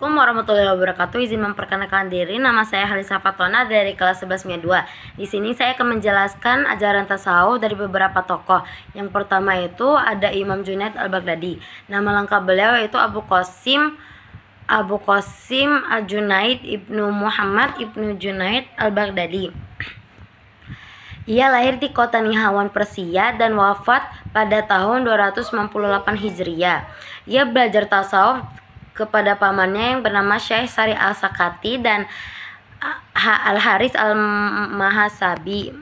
Assalamualaikum warahmatullahi wabarakatuh. Izin memperkenalkan diri, nama saya Halisa Fatona dari kelas 11 MIA 2. Di sini saya akan menjelaskan ajaran tasawuf dari beberapa tokoh. Yang pertama itu ada Imam Junaid Al-Baghdadi. Nama lengkap beliau yaitu Abu Qasim Al-Junaid Ibnu Muhammad Ibnu Junaid Al-Baghdadi. Ia lahir di kota Nihawan, Persia dan wafat pada tahun 298 Hijriah. Ia belajar tasawuf kepada pamannya yang bernama Syekh Sari Al-Sakati dan Al-Haris Al-Mahasabi.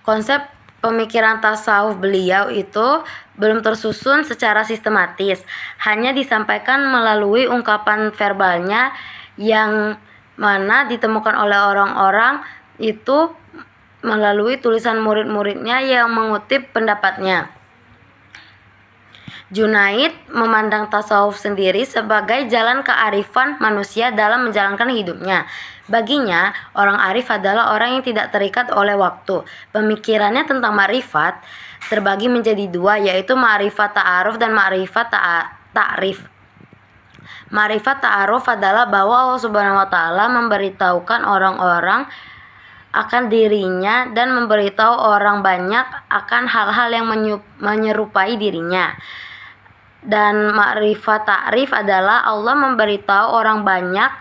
Konsep pemikiran tasawuf beliau itu belum tersusun secara sistematis, hanya disampaikan melalui ungkapan verbalnya yang mana ditemukan oleh orang-orang itu melalui tulisan murid-muridnya yang mengutip pendapatnya. Junaid memandang tasawuf sendiri sebagai jalan kearifan manusia dalam menjalankan hidupnya. Baginya, orang arif adalah orang yang tidak terikat oleh waktu. Pemikirannya tentang ma'rifat terbagi menjadi dua, yaitu ma'rifat ta'aruf dan ma'rifat ta'rif. Ma'rifat ta'aruf adalah bahwa Allah Subhanahu wa taala memberitahukan orang-orang akan dirinya dan memberitahu orang banyak akan hal-hal yang menyerupai dirinya. Dan ma'rifat ta'rif adalah Allah memberitahu orang banyak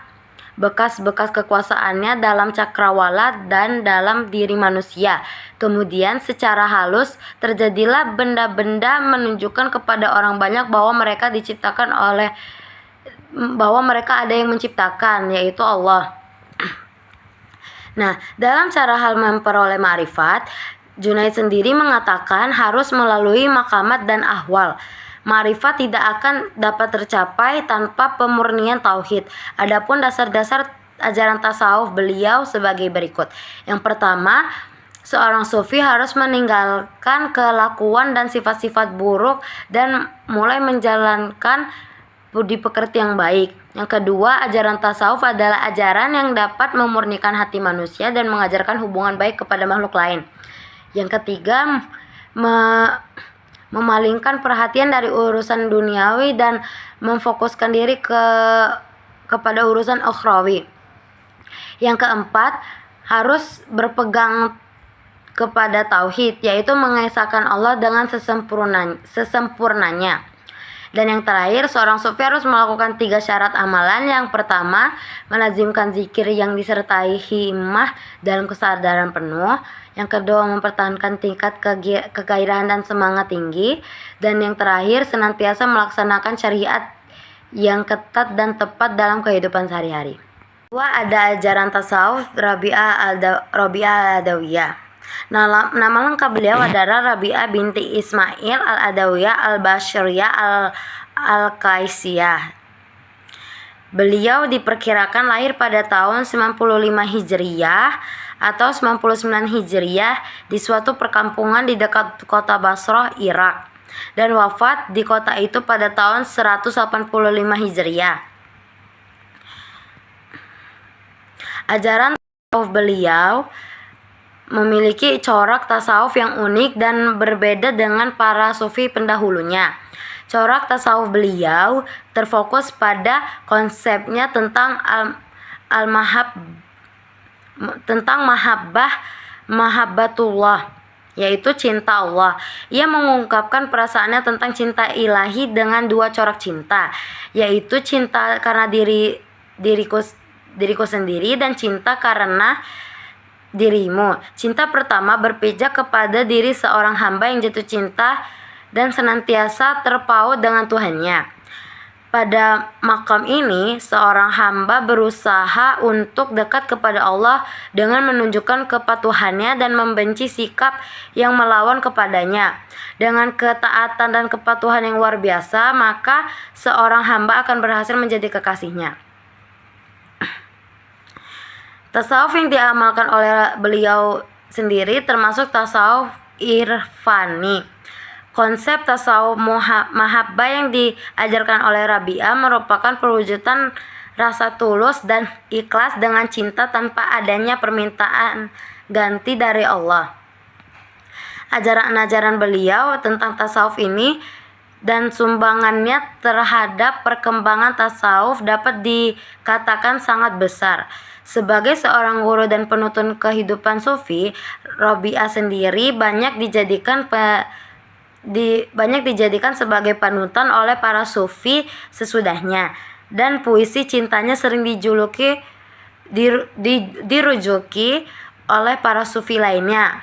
bekas-bekas kekuasaannya dalam cakrawala dan dalam diri manusia. Kemudian secara halus terjadilah benda-benda menunjukkan kepada orang banyak bahwa mereka ada yang menciptakan, yaitu Allah. Nah, dalam cara hal memperoleh ma'rifat, Junaid sendiri mengatakan harus melalui maqamat dan ahwal. Ma'rifat tidak akan dapat tercapai tanpa pemurnian tauhid. Adapun dasar-dasar ajaran tasawuf beliau sebagai berikut. Yang pertama, seorang sufi harus meninggalkan kelakuan dan sifat-sifat buruk dan mulai menjalankan budi pekerti yang baik. Yang kedua, ajaran tasawuf adalah ajaran yang dapat memurnikan hati manusia dan mengajarkan hubungan baik kepada makhluk lain. Yang ketiga, memalingkan perhatian dari urusan duniawi dan memfokuskan diri kepada urusan ukhrawi. Yang keempat, harus berpegang kepada tauhid, yaitu mengesahkan Allah dengan sesempurnanya. Dan yang terakhir, seorang sufi harus melakukan 3 syarat amalan. Yang pertama, melazimkan zikir yang disertai himmah dalam kesadaran penuh. Yang kedua, mempertahankan tingkat kegairahan dan semangat tinggi. Dan yang terakhir, senantiasa melaksanakan syariat yang ketat dan tepat dalam kehidupan sehari-hari. Kedua, ada ajaran tasawuf Rabi'ah Al-Adawiyah. Nama lengkap beliau adalah Rabi'ah binti Ismail Al-Adawiyah Al-Bashriyah Al-Qaisiyah. Beliau diperkirakan lahir pada tahun 95 Hijriyah atau 99 Hijriyah di suatu perkampungan di dekat kota Basrah, Irak, dan wafat di kota itu pada tahun 185 Hijriyah. Ajaran tasawuf beliau memiliki corak tasawuf yang unik dan berbeda dengan para sufi pendahulunya. Corak tasawuf beliau terfokus pada konsepnya tentang mahabbatullah, yaitu cinta Allah. Ia mengungkapkan perasaannya tentang cinta ilahi dengan 2 corak cinta, yaitu cinta karena diriku sendiri dan cinta karena dirimu. Cinta pertama berpijak kepada diri seorang hamba yang jatuh cinta dan senantiasa terpaut dengan Tuhannya. Pada makam ini, seorang hamba berusaha untuk dekat kepada Allah dengan menunjukkan kepatuhannya dan membenci sikap yang melawan kepadanya. Dengan ketaatan dan kepatuhan yang luar biasa, maka seorang hamba akan berhasil menjadi kekasihnya. Tasawuf yang diamalkan oleh beliau sendiri termasuk tasawuf irfani. Konsep tasawuf mahabbah yang diajarkan oleh Rabi'ah merupakan perwujudan rasa tulus dan ikhlas dengan cinta tanpa adanya permintaan ganti dari Allah. Ajaran-ajaran beliau tentang tasawuf ini dan sumbangannya terhadap perkembangan tasawuf dapat dikatakan sangat besar. Sebagai seorang guru dan penuntun kehidupan sufi, Robi'ah sendiri banyak dijadikan sebagai panutan oleh para sufi sesudahnya, dan puisi cintanya sering dirujuki oleh para sufi lainnya.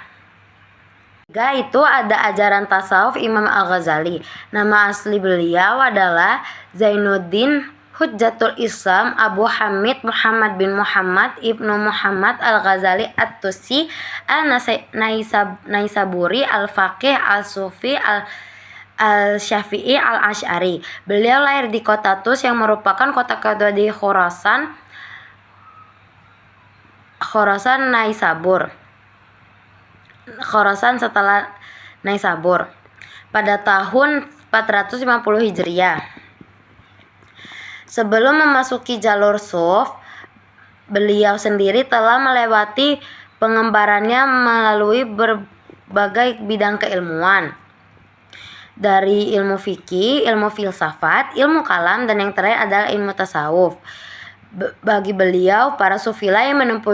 Itu ada ajaran tasawuf Imam Al-Ghazali. Nama asli beliau adalah Zainuddin Hujjatul Islam Abu Hamid Muhammad bin Muhammad Ibnu Muhammad Al-Ghazali At-Tusi Al-Naisaburi Al-Faqih Al-Sufi Al-Syafi'i Al-Asy'ari. Beliau lahir di kota Tus yang merupakan kota kedua di Khurasan setelah Naisabur pada tahun 450 Hijriah. Sebelum memasuki jalur Suf, beliau sendiri telah melewati pengembarannya melalui berbagai bidang keilmuan, dari ilmu fikih, ilmu filsafat, ilmu kalam, dan yang terakhir adalah ilmu tasawuf. Bagi beliau, para sufilah yang menempuh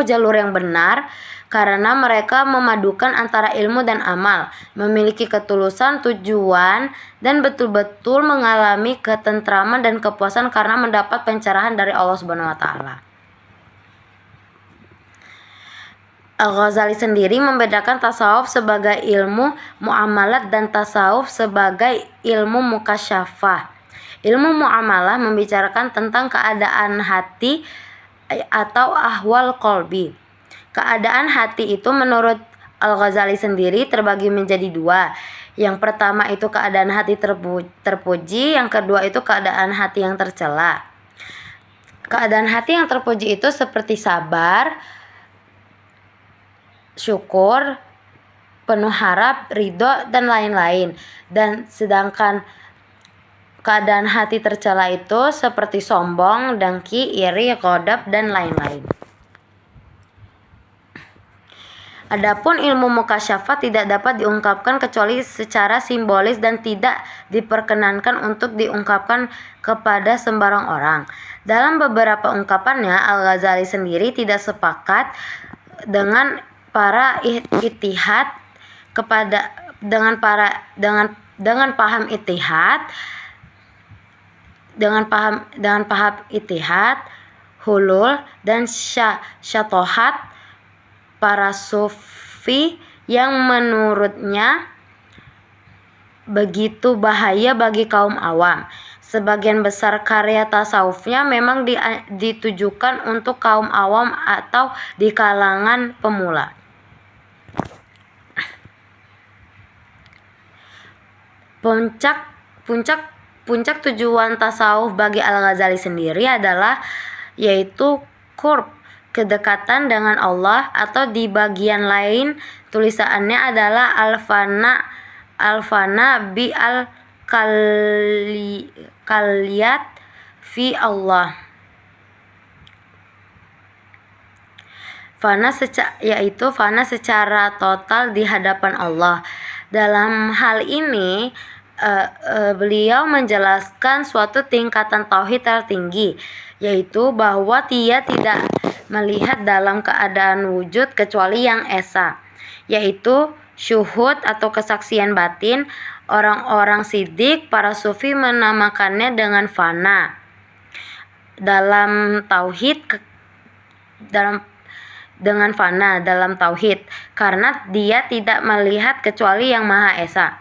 jalur yang benar karena mereka memadukan antara ilmu dan amal, memiliki ketulusan tujuan, dan betul-betul mengalami ketentraman dan kepuasan karena mendapat pencerahan dari Allah Subhanahu wa taala. Al-Ghazali sendiri membedakan tasawuf sebagai ilmu muamalat dan tasawuf sebagai ilmu mukasyafah. Ilmu muamalah membicarakan tentang keadaan hati atau ahwal qalbi. Keadaan hati itu menurut Al-Ghazali sendiri terbagi menjadi dua. Yang pertama itu keadaan hati terpuji, yang kedua itu keadaan hati yang tercela. Keadaan hati yang terpuji itu seperti sabar, syukur, penuh harap, ridho, dan lain-lain. Dan sedangkan keadaan hati tercela itu seperti sombong, dengki, iri, ghadab, dan lain-lain. Adapun ilmu mukasyafat tidak dapat diungkapkan kecuali secara simbolis dan tidak diperkenankan untuk diungkapkan kepada sembarang orang. Dalam beberapa ungkapannya, Al-Ghazali sendiri tidak sepakat dengan para ittihad dengan paham ittihad, hulul, dan syatohat para sufi yang menurutnya begitu bahaya bagi kaum awam. Sebagian besar karya tasawufnya memang ditujukan untuk kaum awam atau di kalangan pemula. Puncak tujuan tasawuf bagi Al-Ghazali sendiri adalah yaitu qurb, kedekatan dengan Allah, atau di bagian lain tulisannya adalah al-fana bi al-kaliyat fi Allah. Yaitu fana secara total di hadapan Allah. Dalam hal ini beliau menjelaskan suatu tingkatan tauhid tertinggi, yaitu bahwa dia tidak melihat dalam keadaan wujud kecuali yang esa, yaitu syuhud atau kesaksian batin. Orang-orang sidik, para sufi menamakannya dengan fana dalam tauhid, dalam tauhid, karena dia tidak melihat kecuali yang Maha Esa,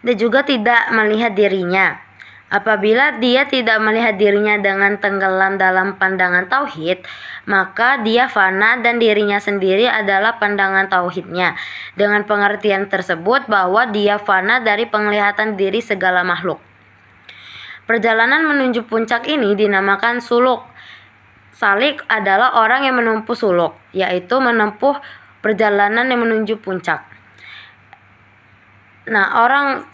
dan juga tidak melihat dirinya. Apabila dia tidak melihat dirinya dengan tenggelam dalam pandangan tauhid, maka dia fana dan dirinya sendiri adalah pandangan tauhidnya. Dengan pengertian tersebut bahwa dia fana dari penglihatan diri segala makhluk. Perjalanan menuju puncak ini dinamakan suluk. Salik adalah orang yang menempuh suluk, yaitu menempuh perjalanan yang menuju puncak. Nah, orang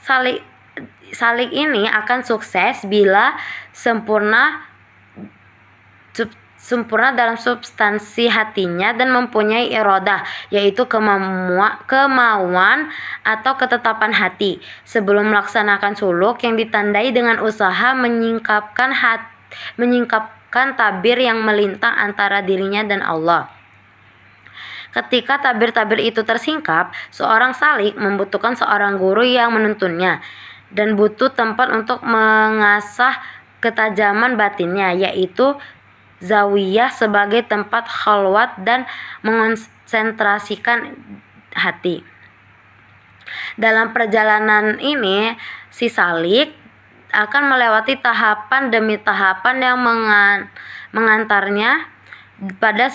salik ini akan sukses bila sempurna sempurna dalam substansi hatinya dan mempunyai iradah, yaitu kemauan atau ketetapan hati, sebelum melaksanakan suluk yang ditandai dengan usaha menyingkapkan tabir yang melintang antara dirinya dan Allah. Ketika tabir-tabir itu tersingkap, seorang salik membutuhkan seorang guru yang menuntunnya dan butuh tempat untuk mengasah ketajaman batinnya, yaitu zawiyah sebagai tempat khalwat dan mengonsentrasikan hati. Dalam perjalanan ini, si salik akan melewati tahapan demi tahapan yang mengantarnya pada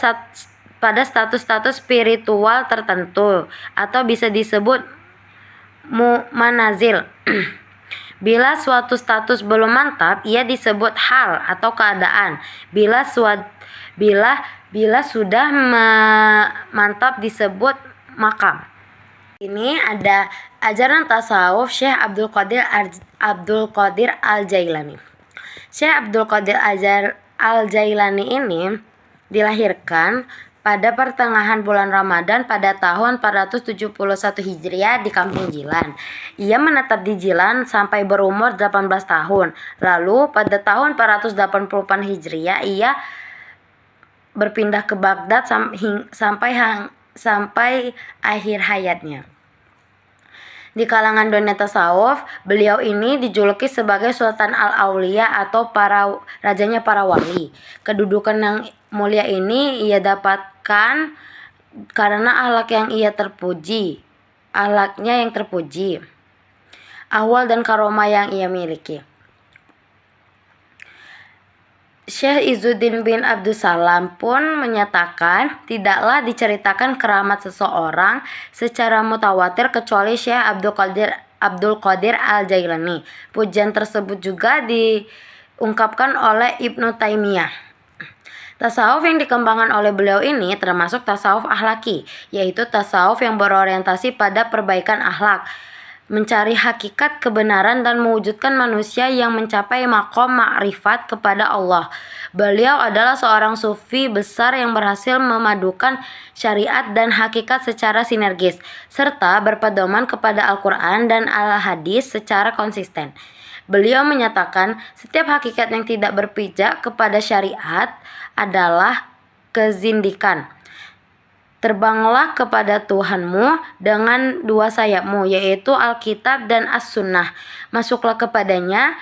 status-status spiritual tertentu, atau bisa disebut manazil. Bila suatu status belum mantap, ia disebut hal atau keadaan. Bila sudah mantap disebut makam. Ini ada ajaran tasawuf Syekh Abdul Qadir Al-Jailani. Syekh Abdul Qadir Al-Jailani ini dilahirkan pada pertengahan bulan Ramadan pada tahun 471 Hijriah di Kampung Jilan. Ia menetap di Jilan sampai berumur 18 tahun. Lalu pada tahun 484 Hijriah ia berpindah ke Baghdad sampai akhir hayatnya. Di kalangan dunia tasawuf, beliau ini dijuluki sebagai Sultan Al-Aulia atau rajanya para wali. Kedudukan yang mulia ini ia dapatkan karena akhlaknya yang terpuji, ahwal dan karomah yang ia miliki. Syekh Izzuddin bin Abdussalam pun menyatakan tidaklah diceritakan keramat seseorang secara mutawatir kecuali Syekh Abdul Qadir Al-Jailani. Pujian tersebut juga diungkapkan oleh Ibnu Taimiyah. Tasawuf yang dikembangkan oleh beliau ini termasuk tasawuf akhlaki, yaitu tasawuf yang berorientasi pada perbaikan akhlak, mencari hakikat kebenaran dan mewujudkan manusia yang mencapai maqam ma'rifat kepada Allah. Beliau adalah seorang sufi besar yang berhasil memadukan syariat dan hakikat secara sinergis, serta berpedoman kepada Al-Quran dan Al-Hadis secara konsisten. Beliau menyatakan setiap hakikat yang tidak berpijak kepada syariat adalah kezindikan. Terbanglah kepada Tuhanmu dengan dua sayapmu, yaitu Alkitab dan As-Sunnah. Masuklah kepadanya,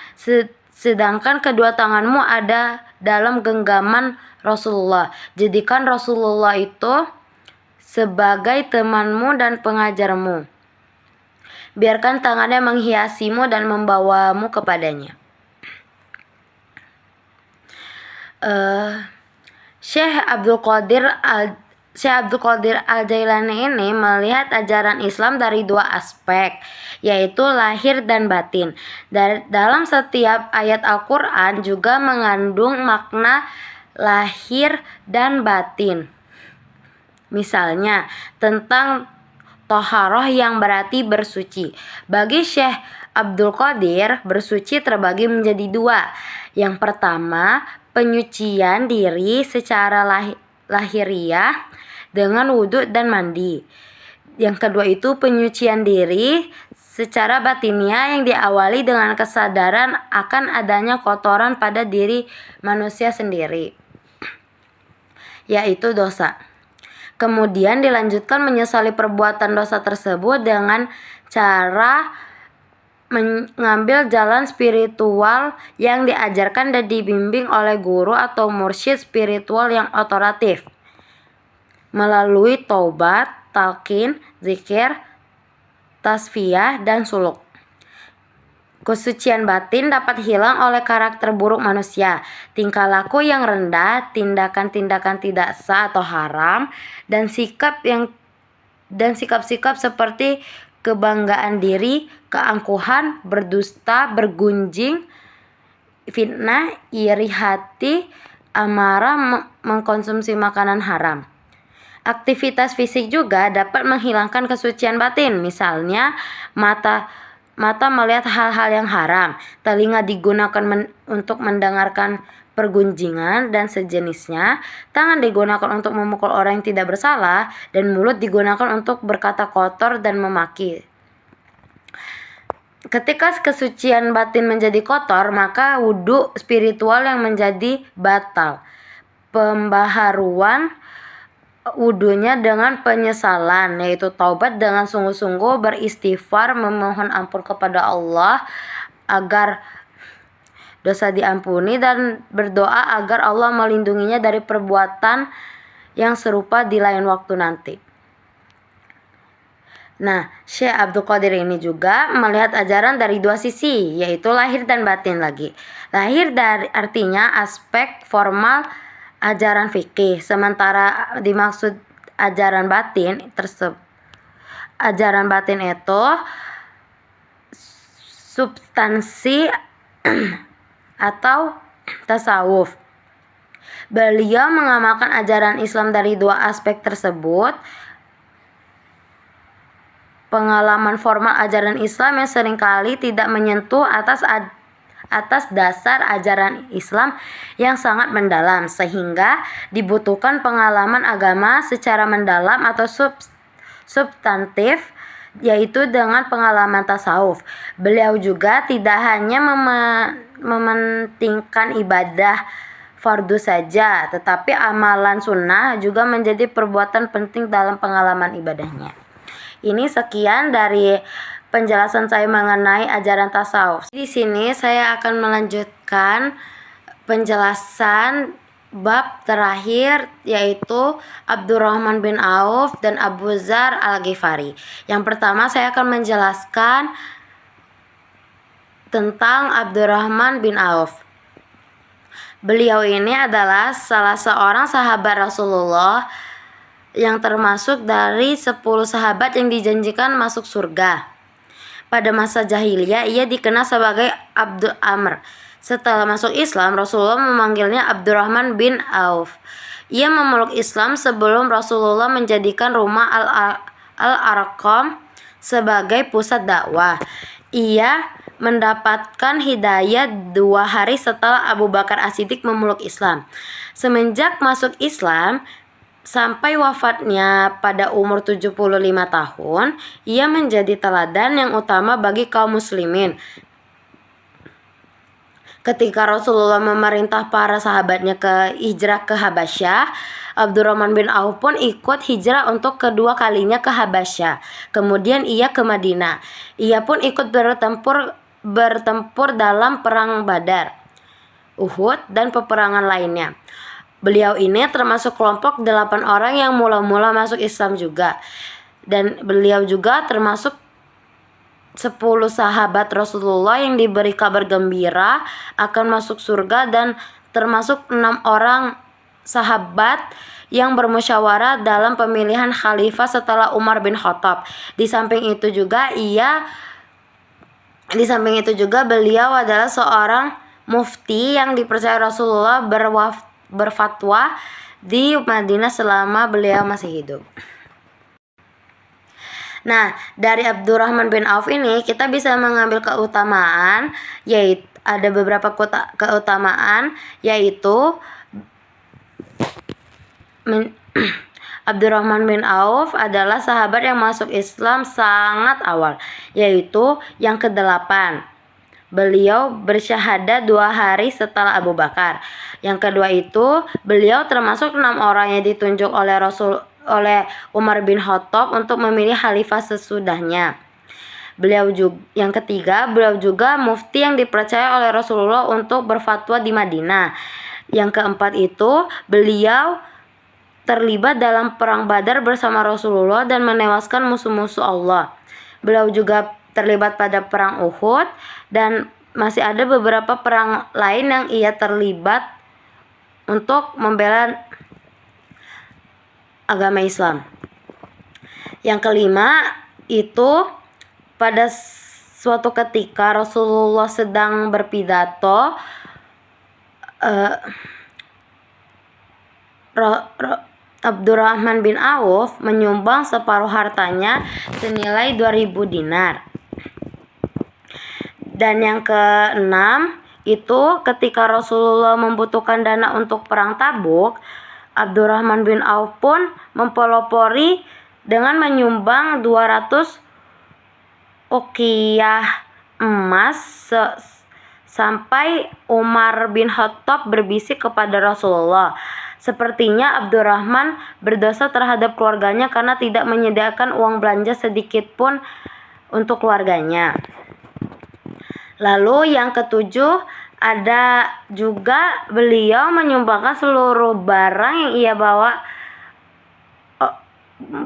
sedangkan kedua tanganmu ada dalam genggaman Rasulullah. Jadikan Rasulullah itu sebagai temanmu dan pengajarmu. Biarkan tangannya menghiasimu dan membawamu kepadanya. Syekh Abdul Qadir Al-Jailani ini melihat ajaran Islam dari dua aspek, yaitu lahir dan batin. Dalam setiap ayat Al-Quran juga mengandung makna lahir dan batin. Misalnya tentang toharoh yang berarti bersuci. Bagi Syekh Abdul Qadir, bersuci terbagi menjadi dua. Yang pertama, penyucian diri secara lahiriah dengan wudhu dan mandi. Yang kedua itu penyucian diri secara batiniah yang diawali dengan kesadaran akan adanya kotoran pada diri manusia sendiri, yaitu dosa. Kemudian dilanjutkan menyesali perbuatan dosa tersebut dengan cara mengambil jalan spiritual yang diajarkan dan dibimbing oleh guru atau mursyid spiritual yang otoratif melalui taubat, talqin, zikir, tasfiyah, dan suluk. Kesucian batin dapat hilang oleh karakter buruk manusia, tingkah laku yang rendah, tindakan-tindakan tidak sah atau haram, dan sikap-sikap seperti kebanggaan diri, keangkuhan, berdusta, bergunjing, fitnah, iri hati, amarah, mengkonsumsi makanan haram. Aktivitas fisik juga dapat menghilangkan kesucian batin, misalnya mata mata melihat hal-hal yang haram, telinga digunakan untuk mendengarkan pergunjingan dan sejenisnya, tangan digunakan untuk memukul orang yang tidak bersalah, dan mulut digunakan untuk berkata kotor dan memaki. Ketika kesucian batin menjadi kotor, maka wudhu spiritual yang menjadi batal. Pembaharuan wudhunya dengan penyesalan, yaitu taubat dengan sungguh-sungguh beristighfar, memohon ampun kepada Allah agar dosa diampuni, dan berdoa agar Allah melindunginya dari perbuatan yang serupa di lain waktu nanti. Nah, Syekh Abdul Qadir ini juga melihat ajaran dari dua sisi, yaitu lahir dan batin lagi. Lahir dari artinya aspek formal ajaran fikih, sementara dimaksud ajaran batin itu substansi atau tasawuf. Beliau mengamalkan ajaran Islam dari dua aspek tersebut. Pengalaman formal ajaran Islam yang seringkali tidak menyentuh atas dasar ajaran Islam yang sangat mendalam, sehingga dibutuhkan pengalaman agama secara mendalam atau substantif, yaitu dengan pengalaman tasawuf. Beliau juga tidak hanya mementingkan ibadah fardu saja, tetapi amalan sunnah juga menjadi perbuatan penting dalam pengalaman ibadahnya. Ini sekian dari penjelasan saya mengenai ajaran tasawuf. Di sini saya akan melanjutkan penjelasan bab terakhir, yaitu Abdurrahman bin Auf dan Abu Dzar Al-Ghifari. Yang pertama saya akan menjelaskan tentang Abdurrahman bin Auf. Beliau ini adalah salah seorang sahabat Rasulullah yang termasuk dari 10 sahabat yang dijanjikan masuk surga. Pada masa jahiliyah ia dikenal sebagai Abdul Amr. Setelah masuk Islam, Rasulullah memanggilnya Abdurrahman bin Auf. Ia memeluk Islam sebelum Rasulullah menjadikan rumah Al-Arqam sebagai pusat dakwah. Ia mendapatkan hidayah 2 hari setelah Abu Bakar As-Siddiq memeluk Islam. Semenjak masuk Islam sampai wafatnya pada umur 75 tahun, ia menjadi teladan yang utama bagi kaum muslimin. Ketika Rasulullah memerintah para sahabatnya hijrah ke Habasyah, Abdurrahman bin Auf pun ikut hijrah untuk kedua kalinya ke Habasyah. Kemudian ia ke Madinah. Ia pun ikut bertempur dalam perang Badar, Uhud, dan peperangan lainnya. Beliau ini termasuk kelompok 8 orang yang mula-mula masuk Islam juga. Dan beliau juga termasuk 10 sahabat Rasulullah yang diberi kabar gembira akan masuk surga, dan termasuk 6 orang sahabat yang bermusyawarah dalam pemilihan khalifah setelah Umar bin Khattab. Di samping itu juga beliau adalah seorang mufti yang dipercaya Rasulullah berfatwa di Madinah selama beliau masih hidup. Nah, dari Abdurrahman bin Auf ini kita bisa mengambil keutamaan, yaitu ada beberapa keutamaan, yaitu Abdurrahman bin Auf adalah sahabat yang masuk Islam sangat awal, yaitu yang ke-8. Beliau bersyahadat 2 hari setelah Abu Bakar. Yang kedua itu, beliau termasuk 6 orang yang ditunjuk oleh Umar bin Khattab untuk memilih khalifah sesudahnya. Yang ketiga, beliau juga mufti yang dipercaya oleh Rasulullah untuk berfatwa di Madinah. Yang keempat itu, beliau terlibat dalam perang Badar bersama Rasulullah dan menewaskan musuh-musuh Allah. Beliau juga terlibat pada perang Uhud, dan masih ada beberapa perang lain yang ia terlibat untuk membela agama Islam. Yang kelima itu, pada suatu ketika Rasulullah sedang berpidato, Abdurrahman bin Auf menyumbang separuh hartanya senilai 2.000 dinar. Dan yang keenam itu ketika Rasulullah membutuhkan dana untuk perang Tabuk, Abdurrahman bin Auf pun mempelopori dengan menyumbang 200 uqiyah emas sampai Umar bin Khattab berbisik kepada Rasulullah, sepertinya Abdurrahman berdosa terhadap keluarganya karena tidak menyediakan uang belanja sedikit pun untuk keluarganya. Lalu yang ketujuh, ada juga beliau menyumbangkan seluruh barang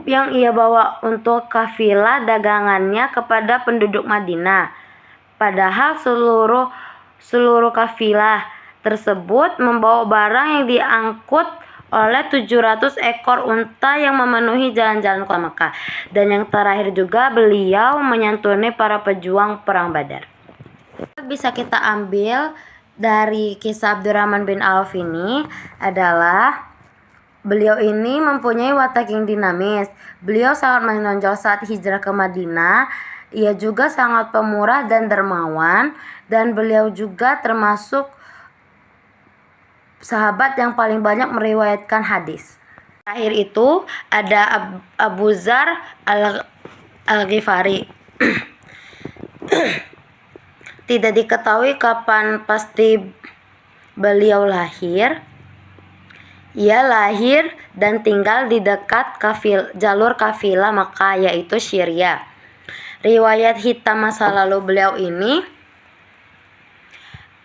yang ia bawa untuk kafilah dagangannya kepada penduduk Madinah. Padahal seluruh kafilah tersebut membawa barang yang diangkut oleh 700 ekor unta yang memenuhi jalan-jalan kota Makkah. Dan yang terakhir juga beliau menyantuni para pejuang perang Badar. Bisa kita ambil dari kisah Abdurrahman bin Auf ini adalah beliau ini mempunyai watak yang dinamis. Beliau sangat menonjol saat hijrah ke Madinah. Ia juga sangat pemurah dan dermawan, dan beliau juga termasuk sahabat yang paling banyak meriwayatkan hadis. Terakhir itu ada Abu Dzar Al-Ghifari. Tidak diketahui kapan pasti beliau lahir. Ia lahir dan tinggal di dekat jalur kafilah Makkah, yaitu Syria. Riwayat hitam masa lalu beliau ini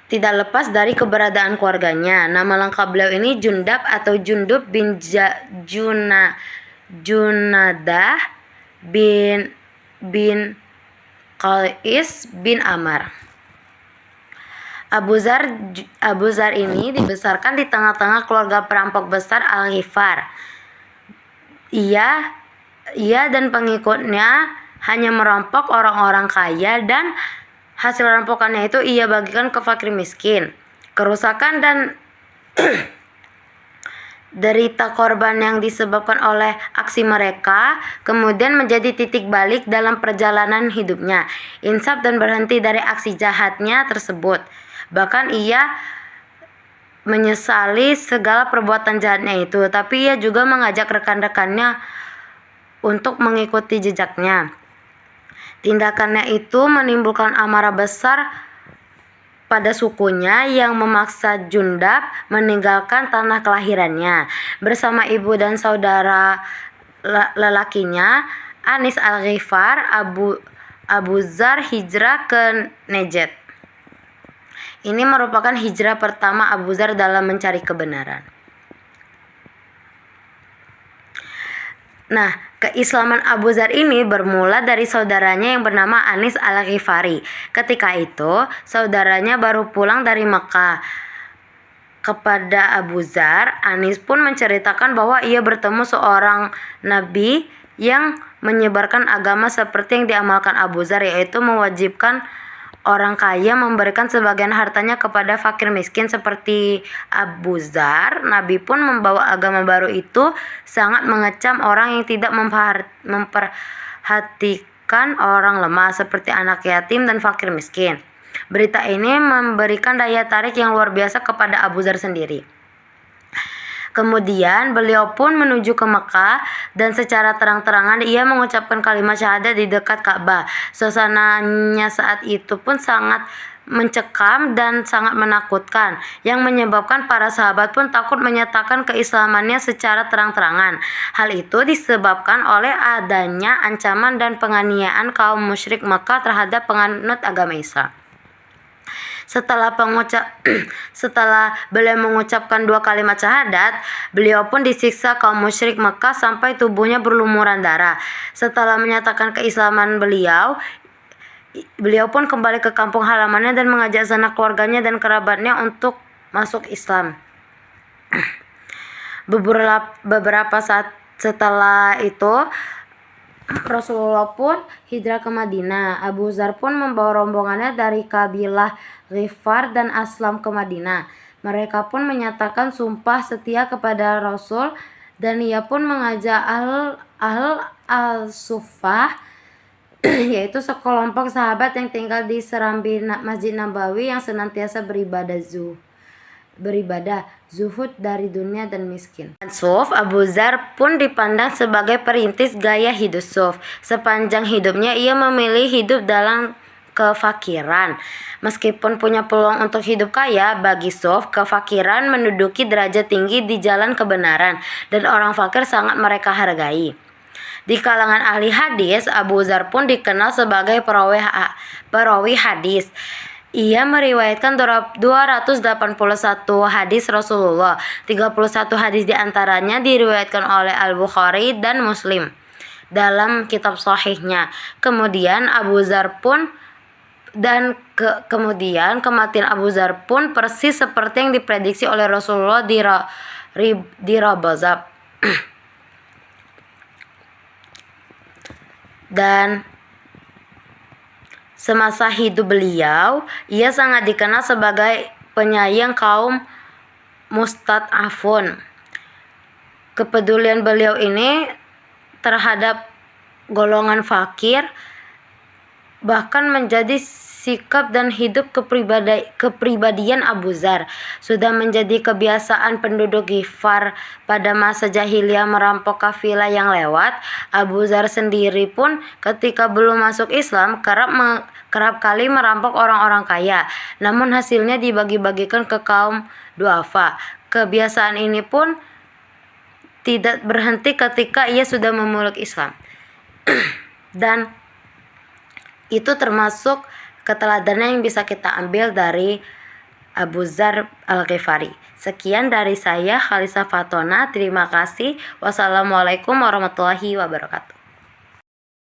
tidak lepas dari keberadaan keluarganya. Nama lengkap beliau ini Jundab atau Jundub bin Junadah bin Qais bin Amr. Abu Dzar ini dibesarkan di tengah-tengah keluarga perampok besar Al-Ghifar. Ia dan pengikutnya hanya merampok orang-orang kaya, dan hasil rampokannya itu ia bagikan ke fakir miskin. Kerusakan dan derita korban yang disebabkan oleh aksi mereka kemudian menjadi titik balik dalam perjalanan hidupnya. Insaf dan berhenti dari aksi jahatnya tersebut. Bahkan ia menyesali segala perbuatan jahatnya itu, tapi ia juga mengajak rekan-rekannya untuk mengikuti jejaknya. Tindakannya itu menimbulkan amarah besar pada sukunya yang memaksa Jundab meninggalkan tanah kelahirannya. Bersama ibu dan saudara lelakinya, Anis Al-Ghifar, Abu Dzar hijrah ke Najd. Ini merupakan hijrah pertama Abu Dzar dalam mencari kebenaran. Nah, keislaman Abu Dzar ini bermula dari saudaranya yang bernama Anis Al-Ghifari. Ketika itu, saudaranya baru pulang dari Makkah. Kepada Abu Dzar, Anis pun menceritakan bahwa ia bertemu seorang nabi yang menyebarkan agama seperti yang diamalkan Abu Dzar, yaitu mewajibkan orang kaya memberikan sebagian hartanya kepada fakir miskin seperti Abu Dzar. Nabi pun membawa agama baru itu sangat mengecam orang yang tidak memperhatikan orang lemah seperti anak yatim dan fakir miskin. Berita ini memberikan daya tarik yang luar biasa kepada Abu Dzar sendiri. Kemudian beliau pun menuju ke Mekah, dan secara terang-terangan ia mengucapkan kalimat syahadat di dekat Ka'bah. Suasananya saat itu pun sangat mencekam dan sangat menakutkan, yang menyebabkan para sahabat pun takut menyatakan keislamannya secara terang-terangan. Hal itu disebabkan oleh adanya ancaman dan penganiayaan kaum musyrik Mekah terhadap penganut agama Islam. Setelah beliau mengucapkan 2 kalimat syahadat, beliau pun disiksa kaum musyrik Mekah sampai tubuhnya berlumuran darah. Setelah menyatakan keislaman beliau pun kembali ke kampung halamannya dan mengajak sanak keluarganya dan kerabatnya untuk masuk Islam. Beberapa saat setelah itu, Rasulullah pun hijrah ke Madinah. Abu Dzar pun membawa rombongannya dari kabilah Ghifar dan Aslam ke Madinah. Mereka pun menyatakan sumpah setia kepada Rasul, dan ia pun mengajak Ahl al-Suffah yaitu sekelompok sahabat yang tinggal di serambi Masjid Nabawi yang senantiasa beribadah, zuhud dari dunia dan miskin. Suf, Abu Dzar pun dipandang sebagai perintis gaya hidup Suf. Sepanjang hidupnya ia memilih hidup dalam kefakiran. Meskipun punya peluang untuk hidup kaya, bagi Suf, kefakiran menduduki derajat tinggi di jalan kebenaran dan orang fakir sangat mereka hargai. Di kalangan ahli hadis, Abu Dzar pun dikenal sebagai perawi hadis. Ia meriwayatkan 281 hadis Rasulullah. 31 hadis diantaranya diriwayatkan oleh Al-Bukhari dan Muslim dalam kitab sahihnya. Kemudian kematian Abu Dzar pun persis seperti yang diprediksi oleh Rasulullah di Rabazab. Dan semasa hidup beliau, ia sangat dikenal sebagai penyayang kaum mustad'afun. Kepedulian beliau ini terhadap golongan fakir bahkan menjadi sikap dan hidup kepribadian Abu Dzar. Sudah menjadi kebiasaan penduduk Ghifar pada masa jahiliyah merampok kafilah yang lewat. Abu Dzar sendiri pun ketika belum masuk Islam kerap kali merampok orang-orang kaya, namun hasilnya dibagi-bagikan ke kaum duafa. Kebiasaan ini pun tidak berhenti ketika ia sudah memeluk Islam. Dan itu termasuk keteladanan yang bisa kita ambil dari Abu Dzar Al-Ghifari. Sekian dari saya, Khalisah Fatona. Terima kasih. Wassalamualaikum warahmatullahi wabarakatuh.